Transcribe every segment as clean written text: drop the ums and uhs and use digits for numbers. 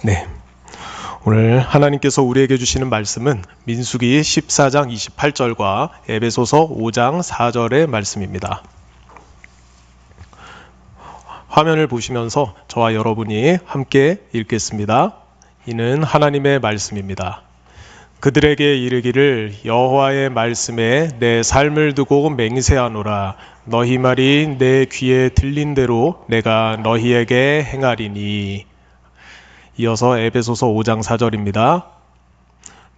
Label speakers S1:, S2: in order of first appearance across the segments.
S1: 네, 오늘 하나님께서 우리에게 주시는 말씀은 민수기 14장 28절과 에베소서 5장 4절의 말씀입니다. 화면을 보시면서 저와 여러분이 함께 읽겠습니다. 이는 하나님의 말씀입니다. 그들에게 이르기를 여호와의 말씀에 내 삶을 두고 맹세하노라. 너희 말이 내 귀에 들린 대로 내가 너희에게 행하리니. 이어서 에베소서 5장 4절입니다.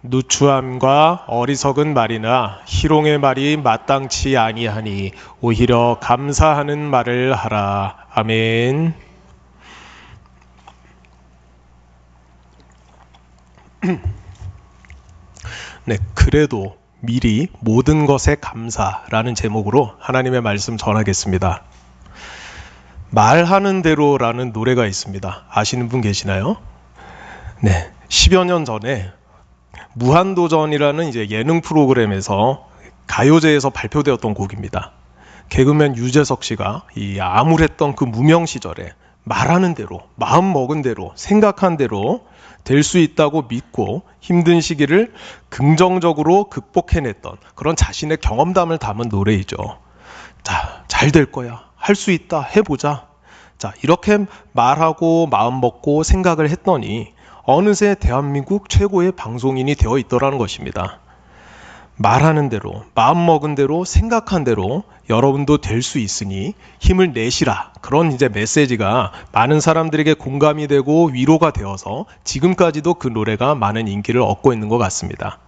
S1: 누추함과 어리석은 말이나 희롱의 말이 마땅치 아니하니 오히려 감사하는 말을 하라. 아멘. 네, 그래도 미리 모든 것에 감사라는 제목으로 하나님의 말씀 전하겠습니다. 말하는 대로라는 노래가 있습니다. 아시는 분 계시나요? 네, 10여 년 전에 무한도전이라는 이제 예능 프로그램에서 가요제에서 발표되었던 곡입니다. 개그맨 유재석 씨가 이 암울했던 그 무명 시절에 말하는 대로, 마음 먹은 대로, 생각한 대로 될 수 있다고 믿고 힘든 시기를 긍정적으로 극복해냈던 그런 자신의 경험담을 담은 노래이죠. 자, 잘 될 거야. 할 수 있다. 해보자. 자, 이렇게 말하고 마음 먹고 생각을 했더니 어느새 대한민국 최고의 방송인이 되어 있더라는 것입니다. 말하는 대로, 마음 먹은 대로, 생각한 대로 여러분도 될 수 있으니 힘을 내시라. 그런 이제 메시지가 많은 사람들에게 공감이 되고 위로가 되어서 지금까지도 그 노래가 많은 인기를 얻고 있는 것 같습니다.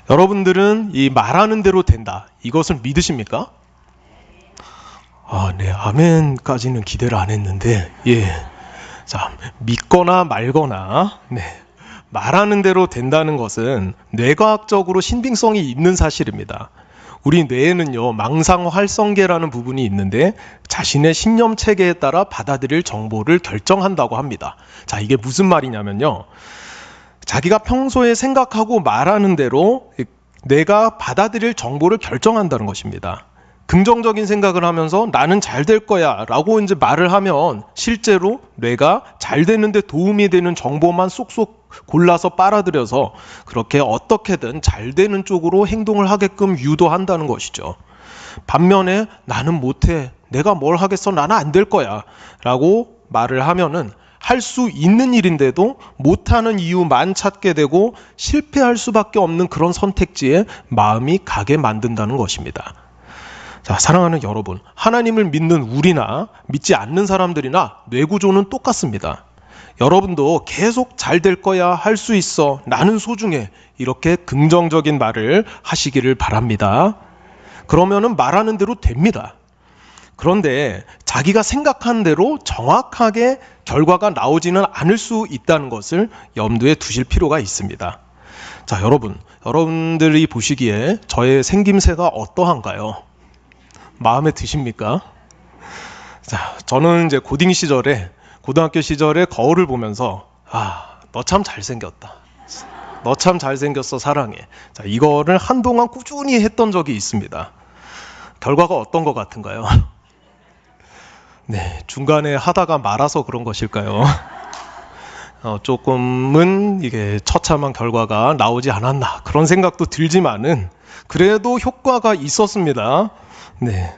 S1: 여러분들은 이 말하는 대로 된다. 이것을 믿으십니까? 네, 아멘까지는 기대를 안 했는데, 예. 자, 믿거나 말거나, 네. 말하는 대로 된다는 것은 뇌과학적으로 신빙성이 있는 사실입니다. 우리 뇌에는요, 망상활성계라는 부분이 있는데 자신의 신념 체계에 따라 받아들일 정보를 결정한다고 합니다. 자, 이게 무슨 말이냐면요. 자기가 평소에 생각하고 말하는 대로 뇌가 받아들일 정보를 결정한다는 것입니다. 긍정적인 생각을 하면서 나는 잘 될 거야 라고 이제 말을 하면 실제로 뇌가 잘 되는데 도움이 되는 정보만 쏙쏙 골라서 빨아들여서 그렇게 어떻게든 잘 되는 쪽으로 행동을 하게끔 유도한다는 것이죠. 반면에 나는 못해, 내가 뭘 하겠어, 나는 안 될 거야 라고 말을 하면은 할 수 있는 일인데도 못하는 이유만 찾게 되고 실패할 수밖에 없는 그런 선택지에 마음이 가게 만든다는 것입니다. 자, 사랑하는 여러분, 하나님을 믿는 우리나 믿지 않는 사람들이나 뇌구조는 똑같습니다. 여러분도 계속 잘 될 거야, 할 수 있어, 나는 소중해 이렇게 긍정적인 말을 하시기를 바랍니다. 그러면은 말하는 대로 됩니다. 그런데 자기가 생각한 대로 정확하게 결과가 나오지는 않을 수 있다는 것을 염두에 두실 필요가 있습니다. 자, 여러분들이 보시기에 저의 생김새가 어떠한가요? 마음에 드십니까? 자, 저는 이제 고등학교 시절에 거울을 보면서 너 참 잘생겼다. 너 참 잘생겼어, 사랑해. 자, 이거를 한동안 꾸준히 했던 적이 있습니다. 결과가 어떤 것 같은가요? 네, 중간에 하다가 말아서 그런 것일까요? 조금은 이게 처참한 결과가 나오지 않았나 그런 생각도 들지만은 그래도 효과가 있었습니다. 네,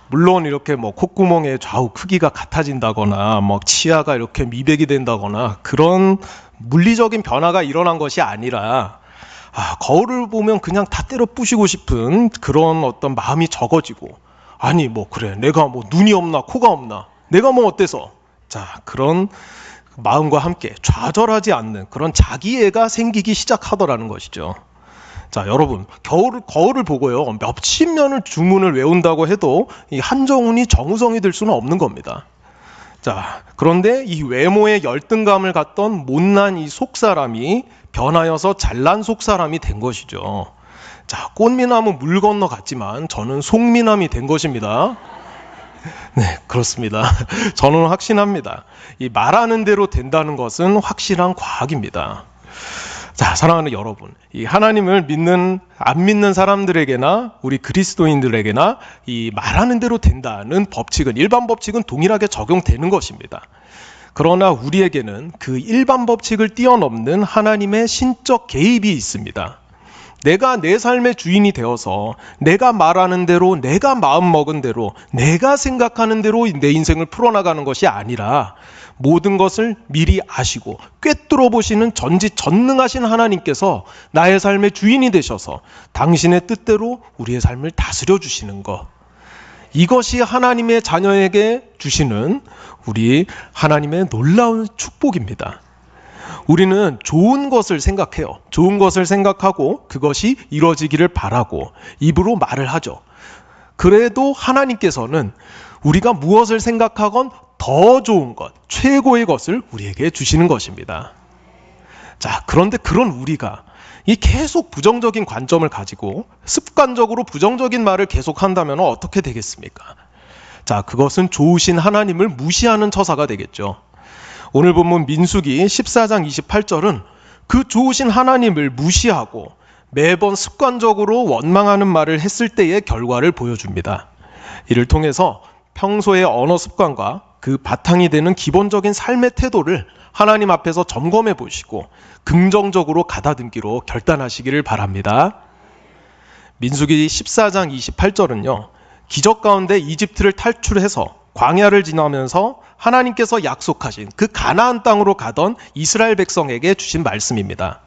S1: 물론 이렇게 뭐 콧구멍의 좌우 크기가 같아진다거나 뭐 치아가 이렇게 미백이 된다거나 그런 물리적인 변화가 일어난 것이 아니라 거울을 보면 그냥 다 때려 부시고 싶은 그런 어떤 마음이 적어지고 아니 뭐 그래 내가 뭐 눈이 없나 코가 없나 내가 뭐 어때서 자 그런 마음과 함께 좌절하지 않는 그런 자기애가 생기기 시작하더라는 것이죠. 자, 여러분, 거울을 보고요, 몇십 년을 주문을 외운다고 해도 이 한정훈이 정우성이 될 수는 없는 겁니다. 자, 그런데 이 외모에 열등감을 갖던 못난 이 속사람이 변하여서 잘난 속사람이 된 것이죠. 자, 꽃미남은 물 건너 갔지만 저는 속미남이 된 것입니다. 네, 그렇습니다. 저는 확신합니다. 이 말하는 대로 된다는 것은 확실한 과학입니다. 자, 사랑하는 여러분, 이 하나님을 안 믿는 사람들에게나 우리 그리스도인들에게나 이 말하는 대로 된다는 법칙은 일반 법칙은 동일하게 적용되는 것입니다. 그러나 우리에게는 그 일반 법칙을 뛰어넘는 하나님의 신적 개입이 있습니다. 내가 내 삶의 주인이 되어서 내가 말하는 대로, 내가 마음먹은 대로, 내가 생각하는 대로 내 인생을 풀어나가는 것이 아니라 모든 것을 미리 아시고 꿰뚫어 보시는 전지전능하신 하나님께서 나의 삶의 주인이 되셔서 당신의 뜻대로 우리의 삶을 다스려 주시는 것. 이것이 하나님의 자녀에게 주시는 우리 하나님의 놀라운 축복입니다. 우리는 좋은 것을 생각해요. 좋은 것을 생각하고 그것이 이루어지기를 바라고 입으로 말을 하죠. 그래도 하나님께서는 우리가 무엇을 생각하건 더 좋은 것, 최고의 것을 우리에게 주시는 것입니다. 자, 그런데 그런 우리가 이 계속 부정적인 관점을 가지고 습관적으로 부정적인 말을 계속한다면 어떻게 되겠습니까? 자, 그것은 좋으신 하나님을 무시하는 처사가 되겠죠. 오늘 본문 민수기 14장 28절은 그 좋으신 하나님을 무시하고 매번 습관적으로 원망하는 말을 했을 때의 결과를 보여줍니다. 이를 통해서 평소의 언어 습관과 그 바탕이 되는 기본적인 삶의 태도를 하나님 앞에서 점검해 보시고 긍정적으로 가다듬기로 결단하시기를 바랍니다. 민수기 14장 28절은요. 기적 가운데 이집트를 탈출해서 광야를 지나면서 하나님께서 약속하신 그 가나안 땅으로 가던 이스라엘 백성에게 주신 말씀입니다.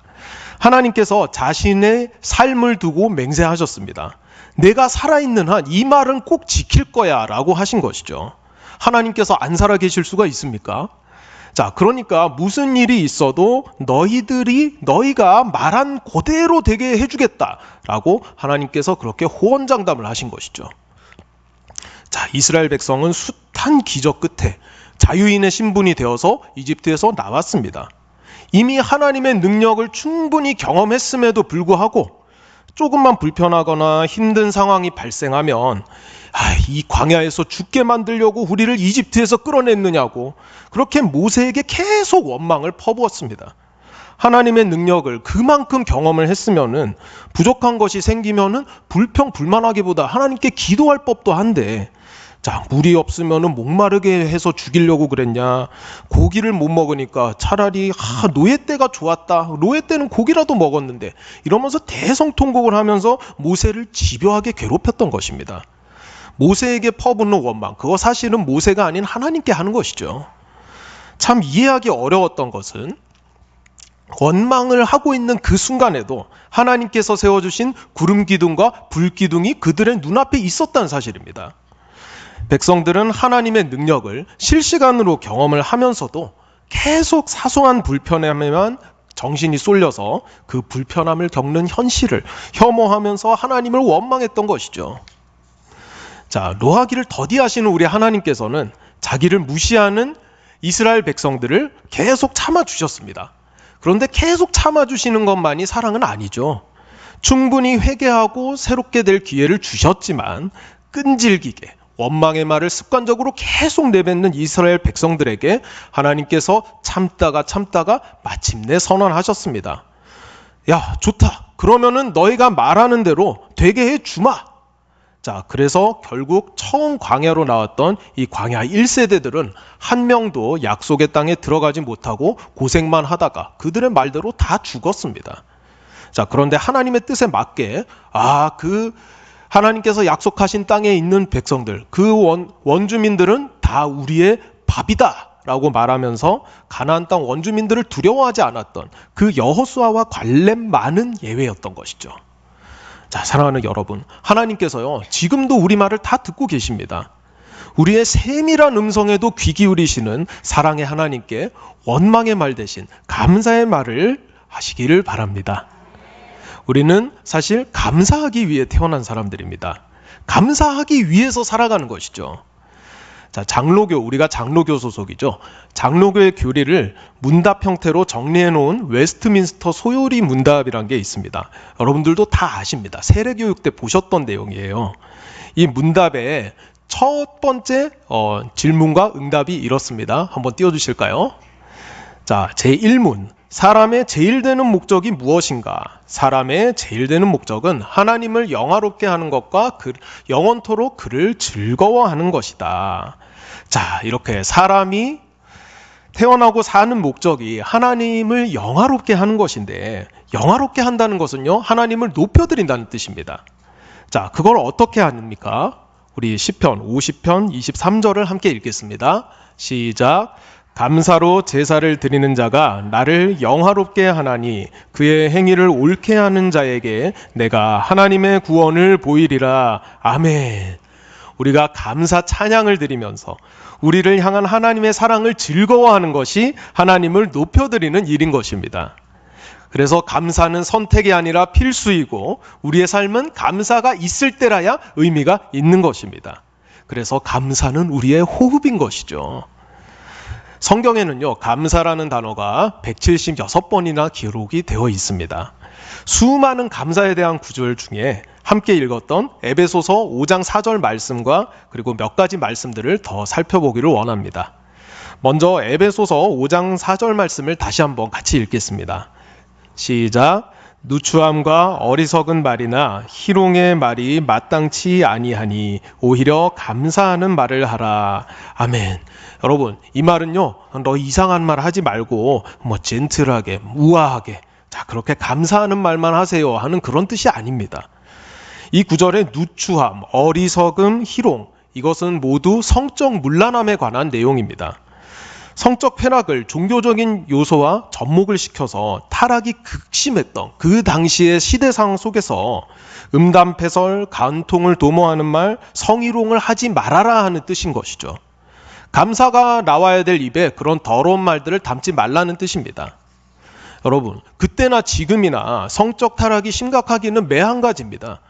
S1: 하나님께서 자신의 삶을 두고 맹세하셨습니다. 내가 살아있는 한 이 말은 꼭 지킬 거야 라고 하신 것이죠. 하나님께서 안 살아계실 수가 있습니까? 자, 그러니까 무슨 일이 있어도 너희가 말한 그대로 되게 해주겠다라고 하나님께서 그렇게 호언장담을 하신 것이죠. 자, 이스라엘 백성은 숱한 기적 끝에 자유인의 신분이 되어서 이집트에서 나왔습니다. 이미 하나님의 능력을 충분히 경험했음에도 불구하고 조금만 불편하거나 힘든 상황이 발생하면 이 광야에서 죽게 만들려고 우리를 이집트에서 끌어냈느냐고 그렇게 모세에게 계속 원망을 퍼부었습니다. 하나님의 능력을 그만큼 경험을 했으면은 부족한 것이 생기면은 불평불만하기보다 하나님께 기도할 법도 한데, 자, 물이 없으면은 목마르게 해서 죽이려고 그랬냐, 고기를 못 먹으니까 차라리 노예 때가 좋았다, 노예 때는 고기라도 먹었는데, 이러면서 대성통곡을 하면서 모세를 집요하게 괴롭혔던 것입니다. 모세에게 퍼붓는 원망, 그거 사실은 모세가 아닌 하나님께 하는 것이죠. 참 이해하기 어려웠던 것은 원망을 하고 있는 그 순간에도 하나님께서 세워주신 구름 기둥과 불 기둥이 그들의 눈앞에 있었다는 사실입니다. 백성들은 하나님의 능력을 실시간으로 경험을 하면서도 계속 사소한 불편함에만 정신이 쏠려서 그 불편함을 겪는 현실을 혐오하면서 하나님을 원망했던 것이죠. 자, 노하기를 더디하시는 우리 하나님께서는 자기를 무시하는 이스라엘 백성들을 계속 참아주셨습니다. 그런데 계속 참아주시는 것만이 사랑은 아니죠. 충분히 회개하고 새롭게 될 기회를 주셨지만 끈질기게 원망의 말을 습관적으로 계속 내뱉는 이스라엘 백성들에게 하나님께서 참다가 마침내 선언하셨습니다. 야, 좋다. 그러면은 너희가 말하는 대로 되게 해주마. 자, 그래서 결국 처음 광야로 나왔던 이 광야 1세대들은 한 명도 약속의 땅에 들어가지 못하고 고생만 하다가 그들의 말대로 다 죽었습니다. 자, 그런데 하나님의 뜻에 맞게 하나님께서 약속하신 땅에 있는 백성들, 그 원주민들은 다 우리의 밥이다 라고 말하면서 가나안 땅 원주민들을 두려워하지 않았던 그 여호수아와 관련 많은 예외였던 것이죠. 자, 사랑하는 여러분, 하나님께서요, 지금도 우리 말을 다 듣고 계십니다. 우리의 세밀한 음성에도 귀 기울이시는 사랑의 하나님께 원망의 말 대신 감사의 말을 하시기를 바랍니다. 우리는 사실 감사하기 위해 태어난 사람들입니다. 감사하기 위해서 살아가는 것이죠. 자, 장로교, 우리가 장로교 소속이죠. 장로교의 교리를 문답 형태로 정리해 놓은 웨스트민스터 소요리 문답이란 게 있습니다. 여러분들도 다 아십니다. 세례교육 때 보셨던 내용이에요. 이 문답의 첫 번째 질문과 응답이 이렇습니다. 한번 띄워주실까요? 자, 제1문. 사람의 제일 되는 목적이 무엇인가? 사람의 제일 되는 목적은 하나님을 영화롭게 하는 것과 영원토록 그를 즐거워하는 것이다. 자, 이렇게 사람이 태어나고 사는 목적이 하나님을 영화롭게 하는 것인데, 영화롭게 한다는 것은요, 하나님을 높여드린다는 뜻입니다. 자, 그걸 어떻게 합니까? 우리 시편 50편 23절을 함께 읽겠습니다. 시작. 감사로 제사를 드리는 자가 나를 영화롭게 하나니 그의 행위를 옳게 하는 자에게 내가 하나님의 구원을 보이리라. 아멘. 우리가 감사 찬양을 드리면서 우리를 향한 하나님의 사랑을 즐거워하는 것이 하나님을 높여드리는 일인 것입니다. 그래서 감사는 선택이 아니라 필수이고 우리의 삶은 감사가 있을 때라야 의미가 있는 것입니다. 그래서 감사는 우리의 호흡인 것이죠. 성경에는요, 감사라는 단어가 176번이나 기록이 되어 있습니다. 수많은 감사에 대한 구절 중에 함께 읽었던 에베소서 5장 4절 말씀과 그리고 몇 가지 말씀들을 더 살펴보기를 원합니다. 먼저 에베소서 5장 4절 말씀을 다시 한번 같이 읽겠습니다. 시작. 누추함과 어리석은 말이나 희롱의 말이 마땅치 아니하니 오히려 감사하는 말을 하라. 아멘. 여러분, 이 말은요, 너 이상한 말 하지 말고 젠틀하게, 우아하게, 자, 그렇게 감사하는 말만 하세요 하는 그런 뜻이 아닙니다. 이 구절의 누추함, 어리석음, 희롱, 이것은 모두 성적 문란함에 관한 내용입니다. 성적 쾌락을 종교적인 요소와 접목을 시켜서 타락이 극심했던 그 당시의 시대상 속에서 음담패설, 간통을 도모하는 말, 성희롱을 하지 말아라 하는 뜻인 것이죠. 감사가 나와야 될 입에 그런 더러운 말들을 담지 말라는 뜻입니다. 여러분, 그때나 지금이나 성적 타락이 심각하기는 매한 가지입니다.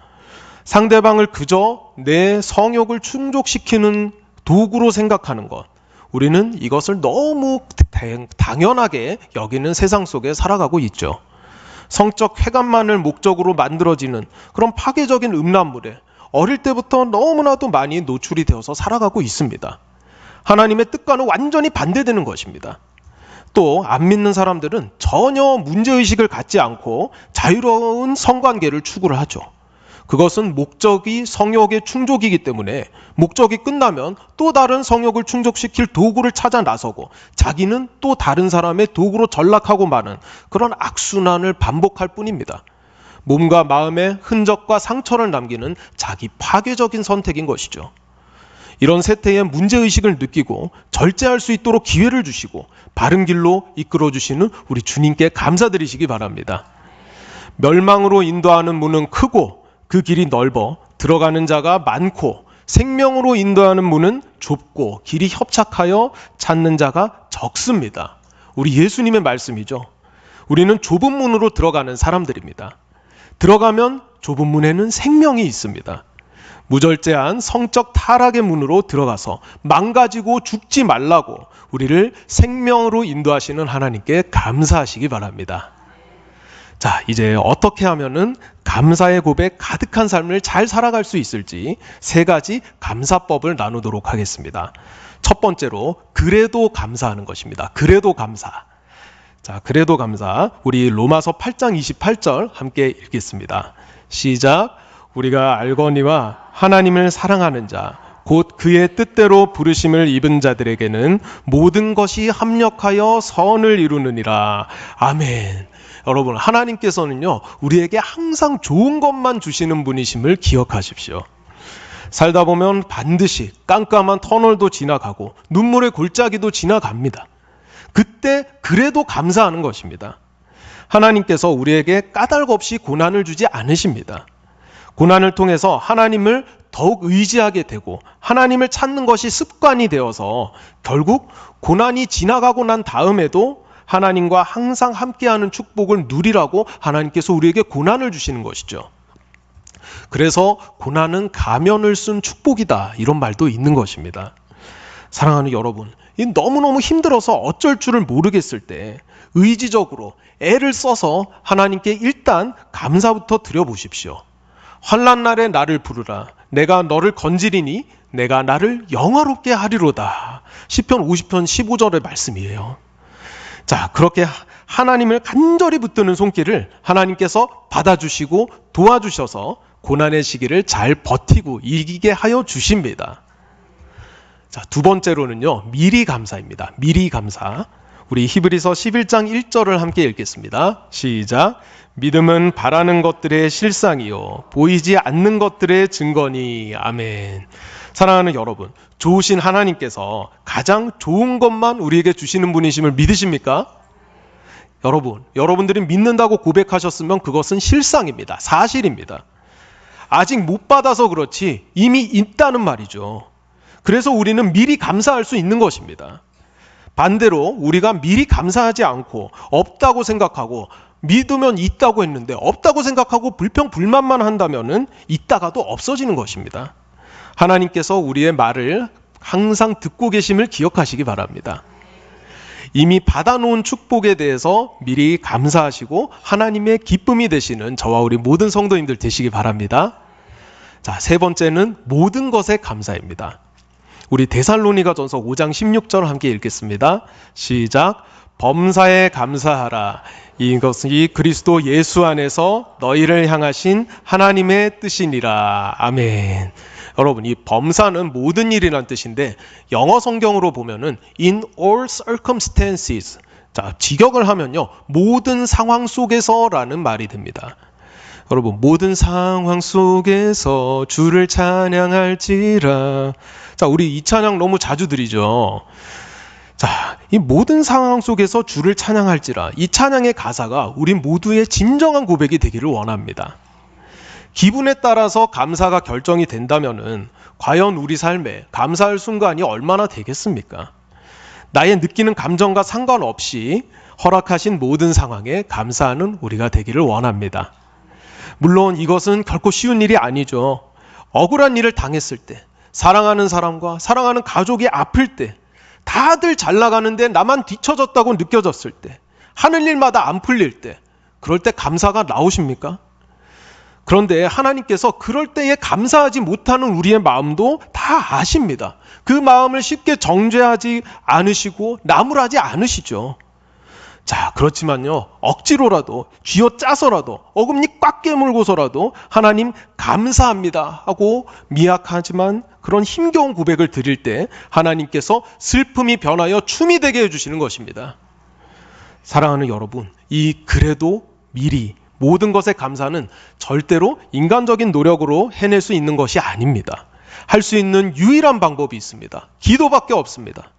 S1: 상대방을 그저 내 성욕을 충족시키는 도구로 생각하는 것, 우리는 이것을 너무 당연하게 여기는 세상 속에 살아가고 있죠. 성적 쾌감만을 목적으로 만들어지는 그런 파괴적인 음란물에 어릴 때부터 너무나도 많이 노출이 되어서 살아가고 있습니다. 하나님의 뜻과는 완전히 반대되는 것입니다. 또 안 믿는 사람들은 전혀 문제의식을 갖지 않고 자유로운 성관계를 추구를 하죠. 그것은 목적이 성욕의 충족이기 때문에 목적이 끝나면 또 다른 성욕을 충족시킬 도구를 찾아 나서고 자기는 또 다른 사람의 도구로 전락하고 마는 그런 악순환을 반복할 뿐입니다. 몸과 마음에 흔적과 상처를 남기는 자기 파괴적인 선택인 것이죠. 이런 세태의 문제의식을 느끼고 절제할 수 있도록 기회를 주시고 바른 길로 이끌어 주시는 우리 주님께 감사드리시기 바랍니다. 멸망으로 인도하는 문은 크고 그 길이 넓어 들어가는 자가 많고 생명으로 인도하는 문은 좁고 길이 협착하여 찾는 자가 적습니다. 우리 예수님의 말씀이죠. 우리는 좁은 문으로 들어가는 사람들입니다. 들어가면 좁은 문에는 생명이 있습니다. 무절제한 성적 타락의 문으로 들어가서 망가지고 죽지 말라고 우리를 생명으로 인도하시는 하나님께 감사하시기 바랍니다. 자, 이제 어떻게 하면은 감사의 고백 가득한 삶을 잘 살아갈 수 있을지 세 가지 감사법을 나누도록 하겠습니다. 첫 번째로 그래도 감사하는 것입니다. 그래도 감사. 자, 그래도 감사. 우리 로마서 8장 28절 함께 읽겠습니다. 시작. 우리가 알거니와 하나님을 사랑하는 자, 곧 그의 뜻대로 부르심을 입은 자들에게는 모든 것이 합력하여 선을 이루느니라. 아멘. 여러분, 하나님께서는요, 우리에게 항상 좋은 것만 주시는 분이심을 기억하십시오. 살다 보면 반드시 깜깜한 터널도 지나가고 눈물의 골짜기도 지나갑니다. 그때 그래도 감사하는 것입니다. 하나님께서 우리에게 까닭 없이 고난을 주지 않으십니다. 고난을 통해서 하나님을 더욱 의지하게 되고 하나님을 찾는 것이 습관이 되어서 결국 고난이 지나가고 난 다음에도 하나님과 항상 함께하는 축복을 누리라고 하나님께서 우리에게 고난을 주시는 것이죠. 그래서 고난은 가면을 쓴 축복이다, 이런 말도 있는 것입니다. 사랑하는 여러분, 너무너무 힘들어서 어쩔 줄을 모르겠을 때 의지적으로 애를 써서 하나님께 일단 감사부터 드려보십시오. 환난 날에 나를 부르라. 내가 너를 건지리니 내가 나를 영화롭게 하리로다. 시편 50편 15절의 말씀이에요. 자, 그렇게 하나님을 간절히 붙드는 손길을 하나님께서 받아주시고 도와주셔서 고난의 시기를 잘 버티고 이기게 하여 주십니다. 자, 두 번째로는요, 미리 감사입니다. 미리 감사. 우리 히브리서 11장 1절을 함께 읽겠습니다. 시작. 믿음은 바라는 것들의 실상이요 보이지 않는 것들의 증거니. 아멘. 사랑하는 여러분, 좋으신 하나님께서 가장 좋은 것만 우리에게 주시는 분이심을 믿으십니까? 여러분들이 믿는다고 고백하셨으면 그것은 실상입니다. 사실입니다. 아직 못 받아서 그렇지 이미 있다는 말이죠. 그래서 우리는 미리 감사할 수 있는 것입니다. 반대로 우리가 미리 감사하지 않고 없다고 생각하고 믿으면 있다고 했는데 없다고 생각하고 불평불만만 한다면은 있다가도 없어지는 것입니다. 하나님께서 우리의 말을 항상 듣고 계심을 기억하시기 바랍니다. 이미 받아놓은 축복에 대해서 미리 감사하시고 하나님의 기쁨이 되시는 저와 우리 모든 성도님들 되시기 바랍니다. 자, 세 번째는 모든 것에 감사입니다. 우리 데살로니가전서 5장 16절 함께 읽겠습니다. 시작. 범사에 감사하라. 이것이 그리스도 예수 안에서 너희를 향하신 하나님의 뜻이니라. 아멘. 여러분, 이 범사는 모든 일이란 뜻인데 영어 성경으로 보면은 in all circumstances. 자, 직역을 하면요, 모든 상황 속에서라는 말이 됩니다. 여러분, 모든 상황 속에서 주를 찬양할지라. 자, 우리 이 찬양 너무 자주 드리죠. 자, 이 모든 상황 속에서 주를 찬양할지라. 이 찬양의 가사가 우리 모두의 진정한 고백이 되기를 원합니다. 기분에 따라서 감사가 결정이 된다면은 과연 우리 삶에 감사할 순간이 얼마나 되겠습니까? 나의 느끼는 감정과 상관없이 허락하신 모든 상황에 감사하는 우리가 되기를 원합니다. 물론 이것은 결코 쉬운 일이 아니죠. 억울한 일을 당했을 때, 사랑하는 사람과 사랑하는 가족이 아플 때, 다들 잘 나가는데 나만 뒤처졌다고 느껴졌을 때, 하는 일마다 안 풀릴 때, 그럴 때 감사가 나오십니까? 그런데 하나님께서 그럴 때에 감사하지 못하는 우리의 마음도 다 아십니다. 그 마음을 쉽게 정죄하지 않으시고 나무라지 않으시죠. 자, 그렇지만요, 억지로라도 쥐어짜서라도 어금니 꽉 깨물고서라도 하나님 감사합니다 하고 미약하지만 그런 힘겨운 고백을 드릴 때 하나님께서 슬픔이 변하여 춤이 되게 해주시는 것입니다. 사랑하는 여러분, 이 그래도 미리 모든 것에 감사는 절대로 인간적인 노력으로 해낼 수 있는 것이 아닙니다. 할 수 있는 유일한 방법이 있습니다. 기도밖에 없습니다.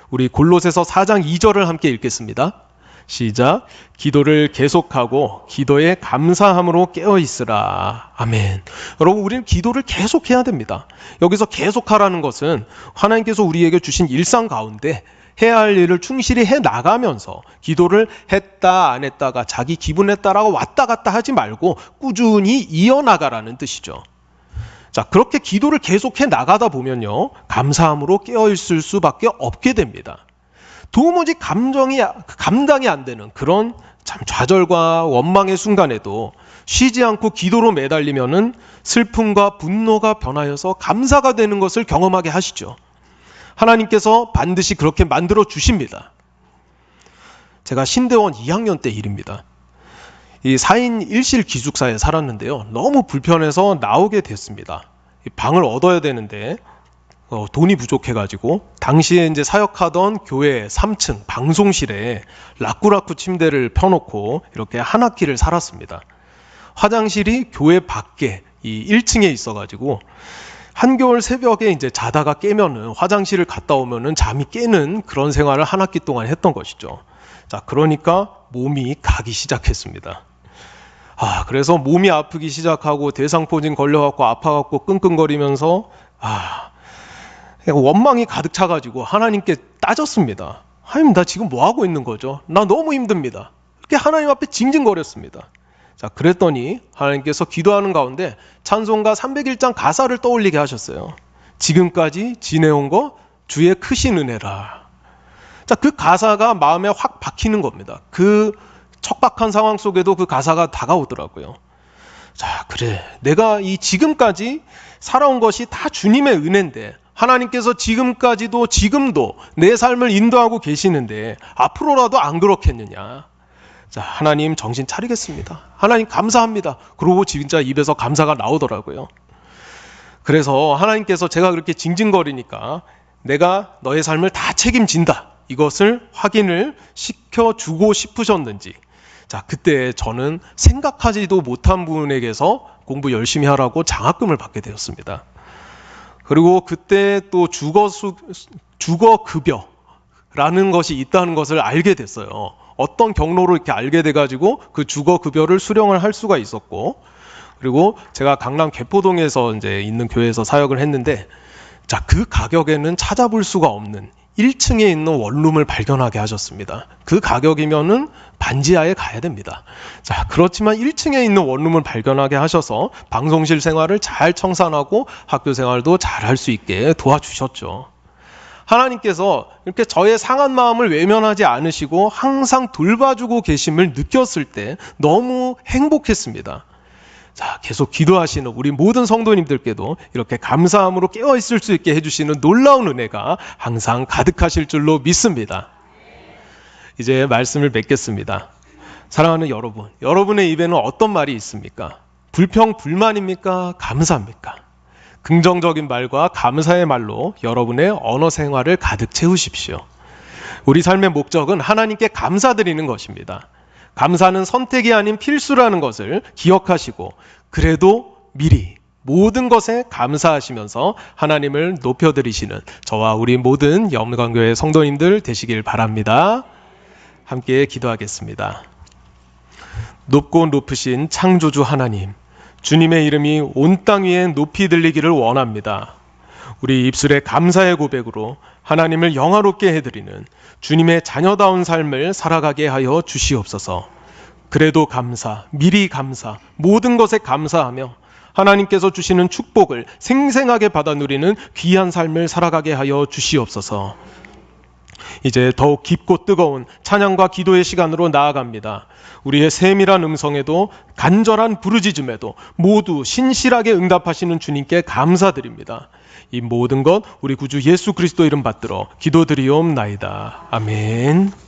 S1: 우리 골로새서 4장 2절을 함께 읽겠습니다. 시작. 기도를 계속하고 기도에 감사함으로 깨어있으라. 아멘. 여러분, 우리는 기도를 계속해야 됩니다. 여기서 계속하라는 것은 하나님께서 우리에게 주신 일상 가운데 해야 할 일을 충실히 해나가면서 기도를 했다 안 했다가 자기 기분에 따라 왔다 갔다 하지 말고 꾸준히 이어나가라는 뜻이죠. 자, 그렇게 기도를 계속해 나가다 보면요, 감사함으로 깨어있을 수밖에 없게 됩니다. 도무지 감당이 안 되는 그런 참 좌절과 원망의 순간에도 쉬지 않고 기도로 매달리면은 슬픔과 분노가 변하여서 감사가 되는 것을 경험하게 하시죠. 하나님께서 반드시 그렇게 만들어 주십니다. 제가 신대원 2학년 때 일입니다. 이 4인 1실 기숙사에 살았는데요, 너무 불편해서 나오게 됐습니다. 방을 얻어야 되는데 돈이 부족해가지고 당시에 이제 사역하던 교회 3층 방송실에 라꾸라꾸 침대를 펴놓고 이렇게 한 학기를 살았습니다. 화장실이 교회 밖에 이 1층에 있어가지고 한겨울 새벽에 이제 자다가 깨면은 화장실을 갔다 오면은 잠이 깨는 그런 생활을 한 학기 동안 했던 것이죠. 자, 그러니까 몸이 가기 시작했습니다. 그래서 몸이 아프기 시작하고 대상포진 걸려갖고 아파갖고 끙끙거리면서 원망이 가득 차가지고 하나님께 따졌습니다. 하나님, 나 지금 뭐 하고 있는 거죠? 나 너무 힘듭니다. 이렇게 하나님 앞에 징징거렸습니다. 자, 그랬더니 하나님께서 기도하는 가운데 찬송가 301장 가사를 떠올리게 하셨어요. 지금까지 지내온 거 주의 크신 은혜라. 자, 그 가사가 마음에 확 박히는 겁니다. 그 척박한 상황 속에도 그 가사가 다가오더라고요. 자, 그래, 내가 이 지금까지 살아온 것이 다 주님의 은혜인데 하나님께서 지금까지도 지금도 내 삶을 인도하고 계시는데 앞으로라도 안 그렇겠느냐. 자, 하나님 정신 차리겠습니다. 하나님 감사합니다. 그러고 진짜 입에서 감사가 나오더라고요. 그래서 하나님께서 제가 그렇게 징징거리니까 내가 너의 삶을 다 책임진다. 이것을 확인을 시켜주고 싶으셨는지. 자, 그때 저는 생각하지도 못한 분에게서 공부 열심히 하라고 장학금을 받게 되었습니다. 그리고 그때 또 주거급여라는 것이 있다는 것을 알게 됐어요. 어떤 경로로 이렇게 알게 돼가지고 그 주거급여를 수령을 할 수가 있었고, 그리고 제가 강남 개포동에서 이제 있는 교회에서 사역을 했는데, 자, 그 가격에는 찾아볼 수가 없는 1층에 있는 원룸을 발견하게 하셨습니다. 그 가격이면은 반지하에 가야 됩니다. 자, 그렇지만 1층에 있는 원룸을 발견하게 하셔서 방송실 생활을 잘 청산하고 학교 생활도 잘 할 수 있게 도와주셨죠. 하나님께서 이렇게 저의 상한 마음을 외면하지 않으시고 항상 돌봐주고 계심을 느꼈을 때 너무 행복했습니다. 자, 계속 기도하시는 우리 모든 성도님들께도 이렇게 감사함으로 깨어있을 수 있게 해주시는 놀라운 은혜가 항상 가득하실 줄로 믿습니다. 이제 말씀을 맺겠습니다. 사랑하는 여러분, 여러분의 입에는 어떤 말이 있습니까? 불평, 불만입니까? 감사입니까? 긍정적인 말과 감사의 말로 여러분의 언어 생활을 가득 채우십시오. 우리 삶의 목적은 하나님께 감사드리는 것입니다. 감사는 선택이 아닌 필수라는 것을 기억하시고 그래도 미리 모든 것에 감사하시면서 하나님을 높여드리시는 저와 우리 모든 영광교회 성도님들 되시길 바랍니다. 함께 기도하겠습니다. 높고 높으신 창조주 하나님, 주님의 이름이 온 땅 위에 높이 들리기를 원합니다. 우리 입술의 감사의 고백으로 하나님을 영화롭게 해드리는 주님의 자녀다운 삶을 살아가게 하여 주시옵소서. 그래도 감사, 미리 감사, 모든 것에 감사하며 하나님께서 주시는 축복을 생생하게 받아 누리는 귀한 삶을 살아가게 하여 주시옵소서. 이제 더욱 깊고 뜨거운 찬양과 기도의 시간으로 나아갑니다. 우리의 세밀한 음성에도 간절한 부르짖음에도 모두 신실하게 응답하시는 주님께 감사드립니다. 이 모든 것 우리 구주 예수 그리스도 이름 받들어 기도드리옵나이다. 아멘.